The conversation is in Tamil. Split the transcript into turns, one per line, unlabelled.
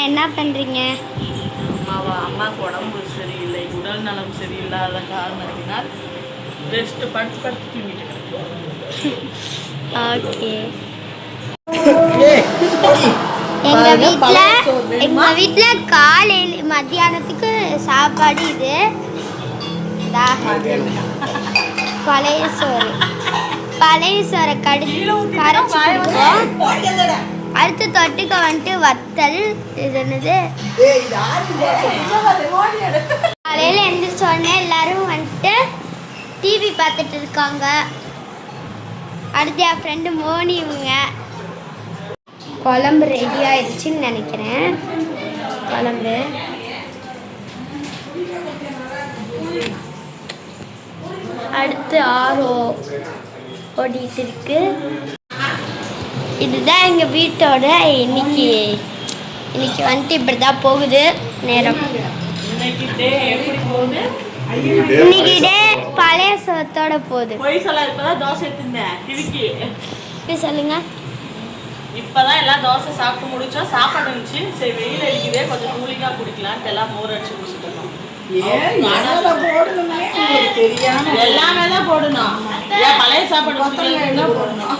என்ன பண்ணுறீங்க?
அம்மாவுக்கு உடம்பு சரியில்லை, உடல் நலம் சரியில்லாத காரணத்தினால் ரெஸ்ட் படுத்து தூங்கிட்டு.
ஓகே. எங்கள் வீட்டில் காலையில் மத்தியானத்துக்கு சாப்பாடு இது பழைய சோறை கரைச்சி கொடுப்போம். அடுத்து தொட்டுக்க வந்துட்டு வத்தல். இது என்னது? காலையில் எழுந்திரிச்சோடனே எல்லாரும் வந்துட்டு டிவி பார்த்துட்டு இருக்காங்க. அடுத்து என் ஃப்ரெண்டு மோனி இவங்க. குழம்பு ரெடி ஆயிடுச்சுன்னு நினைக்கிறேன். குழம்பு அடுத்து ஓடிட்டு இருக்கு. இதுதான் எங்கள் வீட்டோட இன்னைக்கு வந்துட்டு இப்படி தான் போகுது நேரம். இன்னைக்கு டே பழைய சோத்தோட போகுது. சொல்லுங்க.
இப்பதான் எல்லாம் தோசை சாப்பிட்டு முடிச்சோம். சாப்பாடு இருந்துச்சு, சரி வெயில் அடிக்குதே கொஞ்சம் கூலிங்கா குடிக்கலான்ட்டு எல்லாம் மோர் அடிச்சு குடிச்சிட்டோம். எல்லாமே தான் போடணும். பழைய சாப்பாடு போடணும்.